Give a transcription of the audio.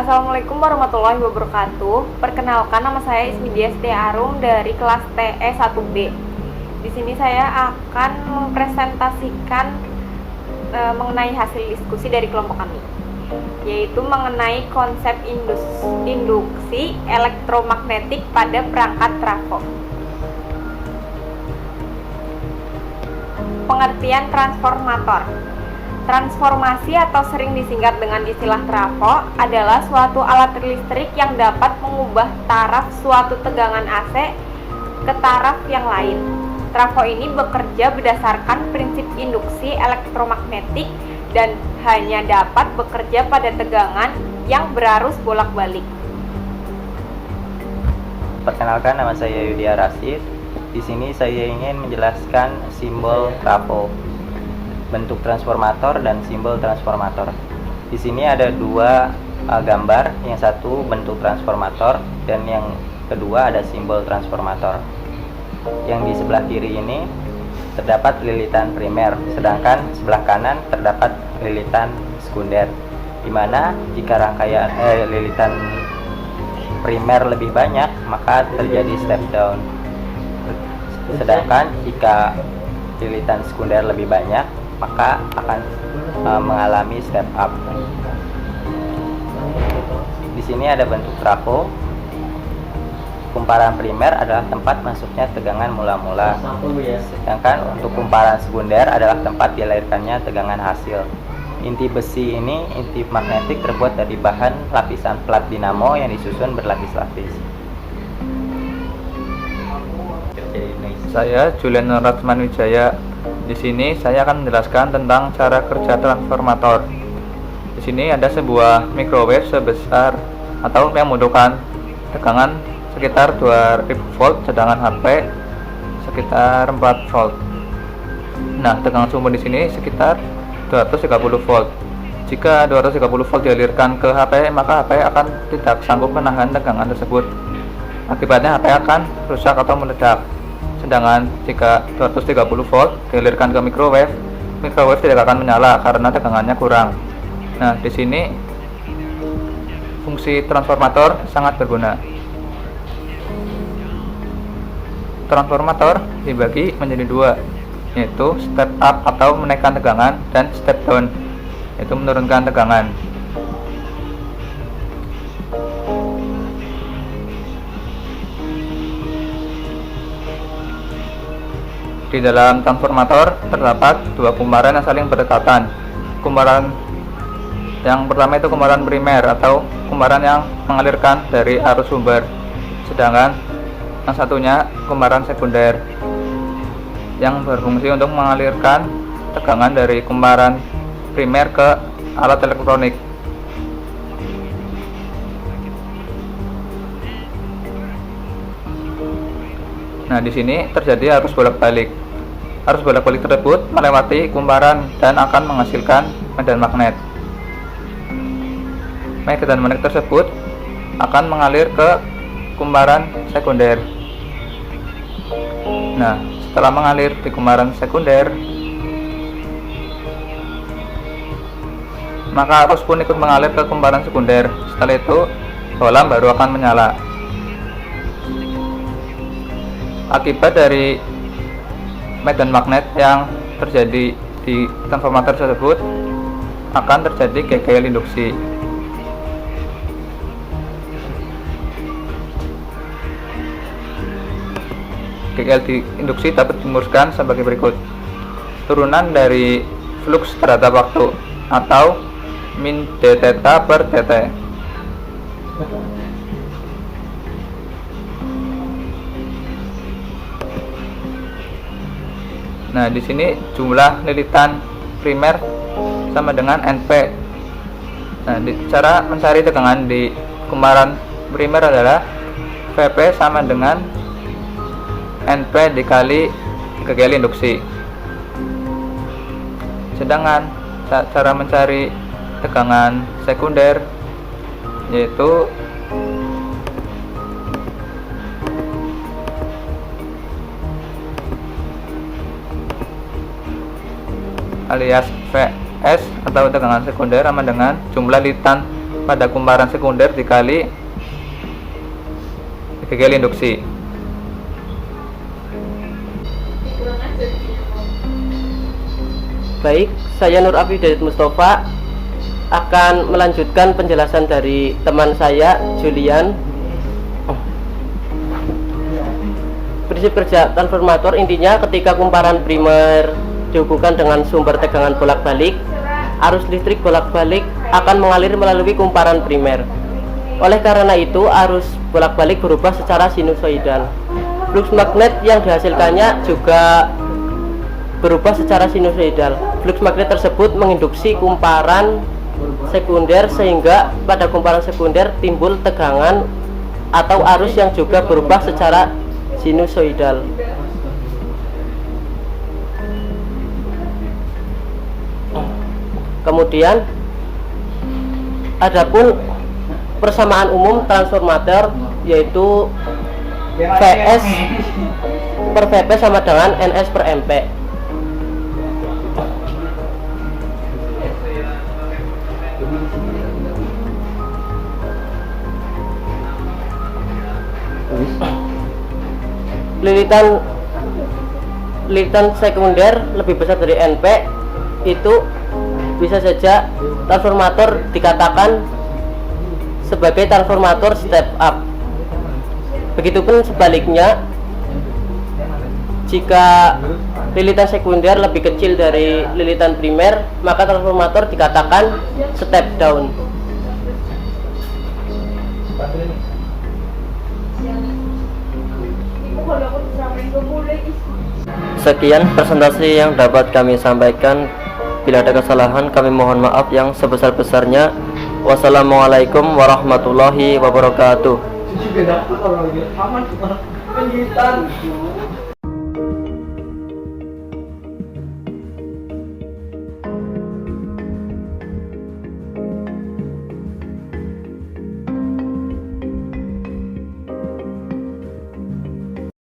Assalamualaikum warahmatullahi wabarakatuh. Perkenalkan, nama saya Ismidia Setia Arum dari kelas TE 1B. Di sini saya akan mempresentasikan mengenai hasil diskusi dari kelompok kami, yaitu mengenai konsep induksi elektromagnetik pada perangkat trafo. Pengertian transformator. Transformasi atau sering disingkat dengan istilah trafo adalah suatu alat listrik yang dapat mengubah taraf suatu tegangan AC ke taraf yang lain. Trafo ini bekerja berdasarkan prinsip induksi elektromagnetik dan hanya dapat bekerja pada tegangan yang berarus bolak-balik. Perkenalkan, nama saya Yudia Rasid. Di sini saya ingin menjelaskan simbol trafo, bentuk transformator dan simbol transformator. Di sini ada dua gambar, yang satu bentuk transformator dan yang kedua ada simbol transformator. Yang di sebelah kiri ini terdapat lilitan primer, sedangkan sebelah kanan terdapat lilitan sekunder, di mana jika rangkaian lilitan primer lebih banyak maka terjadi step down, sedangkan jika lilitan sekunder lebih banyak maka akan mengalami step up. Di sini ada bentuk trafo. Kumparan primer adalah tempat masuknya tegangan mula-mula, sedangkan untuk kumparan sekunder adalah tempat dilahirkannya tegangan hasil. Inti besi ini, inti magnetik, terbuat dari bahan lapisan plat dinamo yang disusun berlapis-lapis. Saya Julian Ratman Wijaya. Di sini saya akan menjelaskan tentang cara kerja transformator. Di sini ada sebuah microwave sebesar atau yang membutuhkan tegangan sekitar 2000 volt, sedangkan HP sekitar 4 volt. Nah, tegangan sumber di sini sekitar 230 volt. Jika 230 volt dialirkan ke HP, maka HP akan tidak sanggup menahan tegangan tersebut. Akibatnya HP akan rusak atau meledak. Sedangkan jika 230 volt dialirkan ke microwave, microwave tidak akan menyala karena tegangannya kurang. Nah, di sini fungsi transformator sangat berguna. Transformator dibagi menjadi dua, yaitu step up atau menaikkan tegangan dan step down, yaitu menurunkan tegangan. Di dalam transformator terdapat dua kumparan yang saling berdekatan. Kumparan yang pertama itu kumparan primer atau kumparan yang mengalirkan dari arus sumber, sedangkan yang satunya kumparan sekunder yang berfungsi untuk mengalirkan tegangan dari kumparan primer ke alat elektronik. Nah, di sini terjadi arus bolak-balik. Arus bolak-balik tersebut melewati kumparan dan akan menghasilkan medan magnet. Medan magnet tersebut akan mengalir ke kumparan sekunder. Nah, setelah mengalir di kumparan sekunder, maka arus pun ikut mengalir ke kumparan sekunder. Setelah itu, bola baru akan menyala. Akibat dari medan magnet yang terjadi di transformator tersebut akan terjadi GGL induksi. GGL induksi dapat dirumuskan sebagai berikut. Turunan dari flux terhadap waktu atau min d theta per dt. Nah, di sini jumlah lilitan primer sama dengan NP. Nah, cara mencari tegangan di kumparan primer adalah VP sama dengan NP dikali GGL induksi. Sedangkan cara mencari tegangan sekunder yaitu alias VS atau tegangan sekunder sama dengan jumlah lilitan pada kumparan sekunder dikali GGL induksi. Baik, saya Nur Afidayat Mustafa akan melanjutkan penjelasan dari teman saya Julian. Prinsip kerja transformator intinya ketika kumparan primer dihubungkan dengan sumber tegangan bolak-balik, arus listrik bolak-balik akan mengalir melalui kumparan primer. Oleh karena itu, arus bolak-balik berubah secara sinusoidal. Flux magnet yang dihasilkannya juga berubah secara sinusoidal. Flux magnet tersebut menginduksi kumparan sekunder sehingga pada kumparan sekunder timbul tegangan atau arus yang juga berubah secara sinusoidal. Kemudian adapun persamaan umum transformator yaitu PS per VP sama dengan NS per MP. Lilitan sekunder lebih besar dari NP itu bisa saja transformator dikatakan sebagai transformator step up. Begitupun sebaliknya, jika lilitan sekunder lebih kecil dari lilitan primer, maka transformator dikatakan step down. Sekian presentasi yang dapat kami sampaikan. Bila ada kesalahan, kami mohon maaf yang sebesar-besarnya. Wassalamualaikum warahmatullahi wabarakatuh.